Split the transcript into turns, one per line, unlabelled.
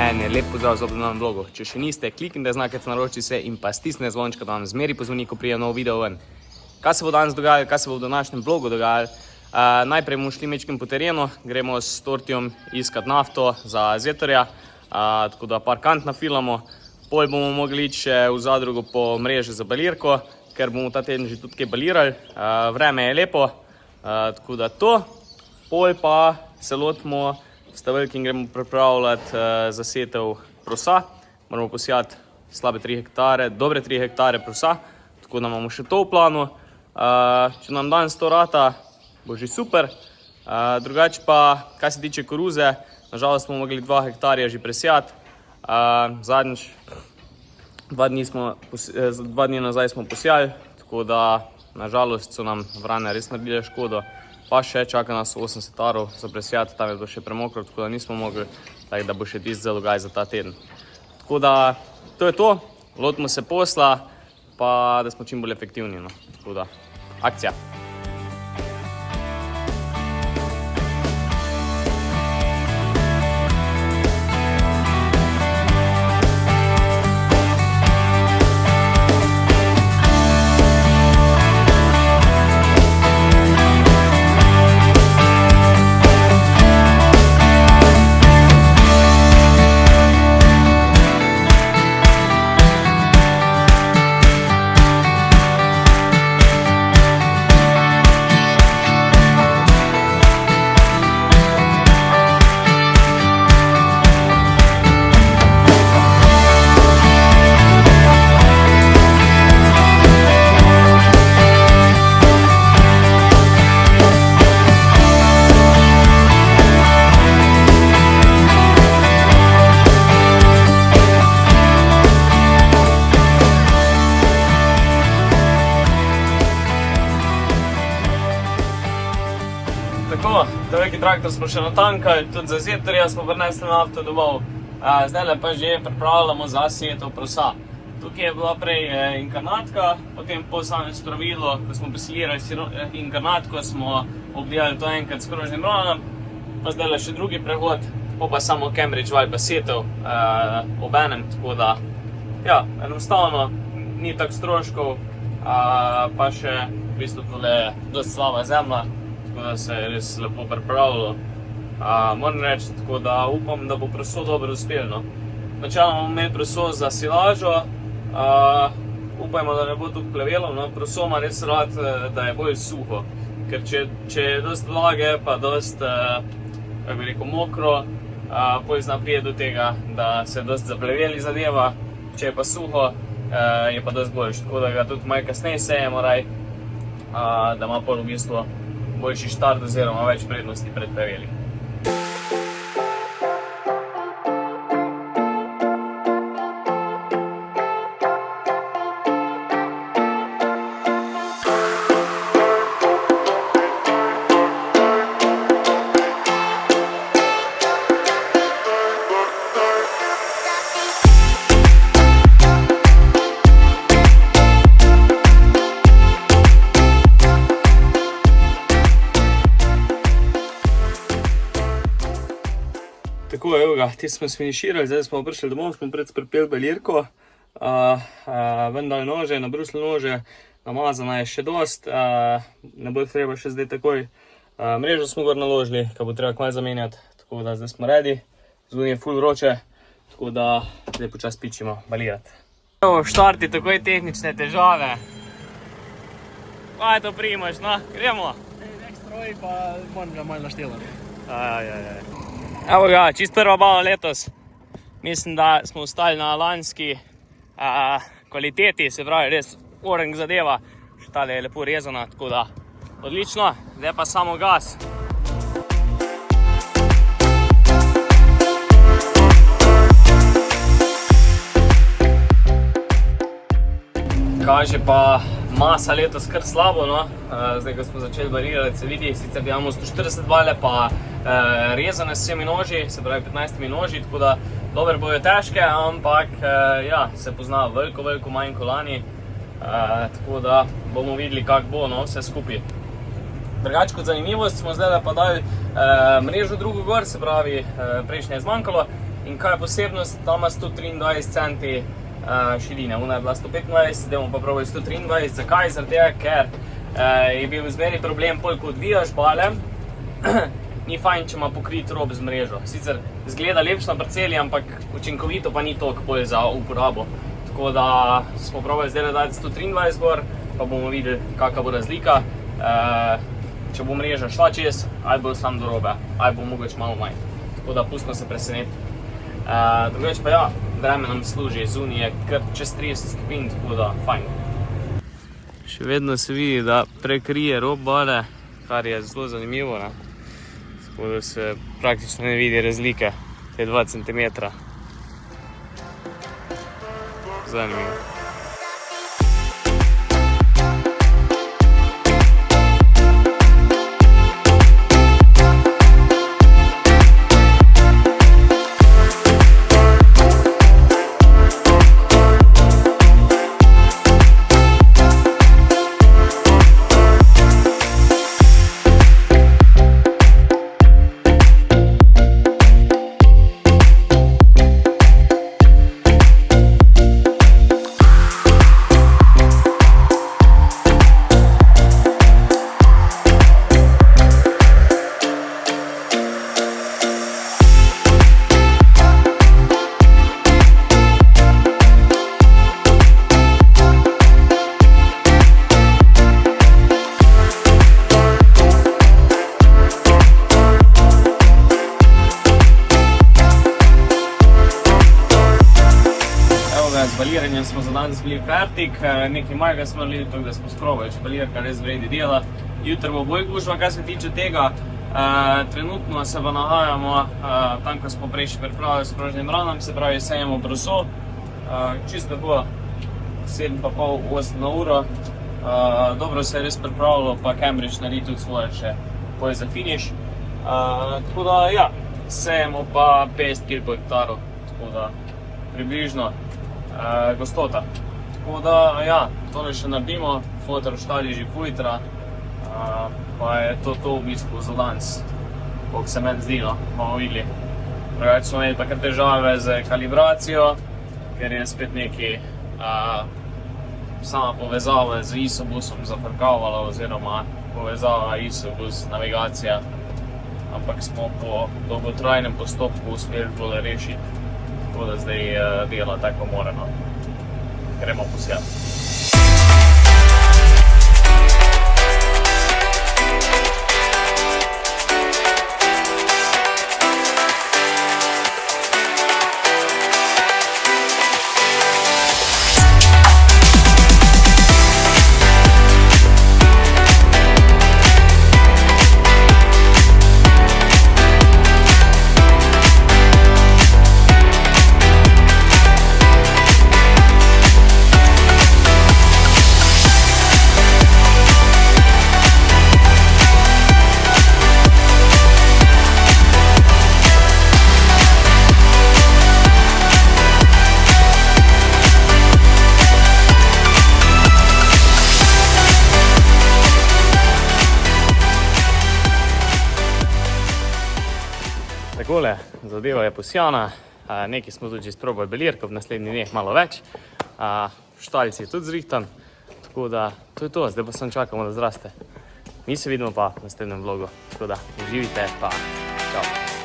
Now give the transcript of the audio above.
En lep pozdrav zopet na novem vlogu. Če še niste, kliknite znakec, naročite se in pa stisnite zvončka, da vam zmeri pozvoni, ko prije nov video ven. Kaj se bo danes dogajalo, kaj se bo v današnjem vlogu dogajalo? Najprej bomo šli mečkim po terenu, gremo s Tortijom iskat nafto za Zetorja, tako da par kant nafilamo. Pol bomo mogli iti še v zadrugo po mreže za balirko, ker bomo ta teden že tudi kaj balirali. Vreme je lepo, tako da to. Pol pa se lotimo stavelki in gremo pripravljati zasetev prosa. Moramo posijati slabe 3 hektare, dobre 3 hektare prosa, tako da imamo še to v planu. Če nam danes to rata, bo že super. Drugače pa, kaj se tiče koruze, nažalost smo mogli 2 hektarja že presijati. Zadnjič, 2 dni nazaj smo posijali, tako da nažalost so nam vrane res naredile škodo. Pa še čaka nas 80 arov za presijati, tam je bilo še premokro, tako da nismo mogli, tako da bo še tisti zalogaj za ta teden. Tako da, to je to, lotimo se posla, pa da smo čim bolj efektivni, no. Tako da, akcija! Veliki traktor smo še natankali, tudi za Zetorja smo prinesli nafto domov. Zdajle pa že pripravljamo za setev prosa. Tukaj je bila prej inkarnatka, potem po samem spravilu, ko smo presilirali inkarnatko, smo obdelali to enkrat s krožnim rolom, pa zdajle še drugi prehod, pa samo Cambridge ali pa setev obenem, tako da, ja, enostavno, ni tak stroškov, pa še v bistvu tole je dosti slaba zemlja, tako da se je res lepo pripravilo. Moram reči, tako da upam, da bo proso dobro uspelo. Načeloma bomo imeli proso za silažo, upajmo, da ne bo tukaj plevelo, no, proso ima res rad, da je bolj suho, ker če je dosti vlage, pa dosti, kako bi rekel, mokro, potem zna prije do tega, da se dosti zapleveli zadeva, če je pa suho, je pa dosti boljš, tako da ga tudi malo kasneje sejemo raj, da ima pol v bistvu boljši štart oziroma več prednosti pred pleveli. Tako, evo ga, ti smo sfiniširali, zdaj smo prišli domov, smo pripeli balirko, vendar nože, nabrusili nože, namazana je še dost, ne bo treba še zdaj takoj. Mrežo smo gor naložili, kaj bo treba kmaj zamenjati, tako da zdaj smo ready, zunaj je ful vroče, tako da zdaj počas pičimo balirati. Evo, v štarti takoj tehnične težave. Kaj to primaš, no, gremo?
Nek stroj pa moram ga malo naštelati.
Evo ga, čist prva bava letos. Mislim, da smo ostali na lanski kvaliteti, se pravi, res orang zadeva. Tale je lepo rezana, tako da odlično. Zdaj pa samo gas. Kaže pa masa letos kar slabo, no. Zdaj, ko smo začeli barirati, se vidi, sicer imamo 140 bale, pa rezane s vsemi noži, se pravi 15 noži, tako da dober bojo težke, ampak ja, se pozna veliko manj kot lani, tako da bomo videli, kako bo, no, vse skupaj. Drugače kot zanimivost smo zdaj pa dali mrežo drugo gor, se pravi prejšnje je zmanjkalo In kaj je posebnost, tam ima 123 centi širine, ona je bila 125, zdaj bomo pa probali 123. Zakaj? Zaradi tega, ker je bil zmeri problem, ko odvijaš bale, ni fajn, če ima pokrit rob z mrežo. Sicer zgleda lepš na parceli, ampak učinkovito pa ni toliko bolj za uporabo. Tako da smo probali zdaj dati 123 gor, pa bomo videli, kakva bo razlika. Če bo mreža šla čez, ali bo sam do robe, ali bo mogoče malo manj. Tako da pustimo se preseneti. Drugače pa ja, vreme nam služi, zunaj je kar čez 30 stopinj, tako da fajn. Še vedno se vidi, da prekrije rob bale, kar je zelo zanimivo, ne? Tako da se praktično ne vidi razlike, te 2 cm. Zanimivo. Z baliranjem smo za danes bili fertik, nekaj majega smo naredili, tako da smo skrobali, če balirka res vredi dela. Jutri bo bolj gužva, kar se tiče tega. Trenutno se pa nahajamo tam, ko smo prej še pripravili s prožnim ranom, se pravi sejemo proso. Čisto tako 7:30–8 na uro. Dobro se je res pripravilo, pa Cambridge naredi tudi svoje še poj za finiš. Tako da ja, sejemo pa 50 kg po hektaru, tako da približno gostota. Tako da, ja, tole še naredimo, fotor štali že futra, pa je to v bistvu za danes, koliko se meni zdi, no, bomo videli. Drugače smo imeli pa kar težave z kalibracijo, ker je spet nekaj sama povezava z isobusom zafrkavala, oziroma povezava isobus navigacija, ampak smo po dolgotrajnem postopku uspeli tole rešiti. Tako da zdaj dela tako moreno. Gremo posijati. Takole, zadeva je posijana, nekaj smo tudi že sprobali belirko, v naslednjih dneh malo več. Štalc je tudi zrihtan, tako da to je to, zdaj pa samo čakamo, da zraste. Mi se vidimo pa v naslednjem vlogu, tako da uživite, pa čau.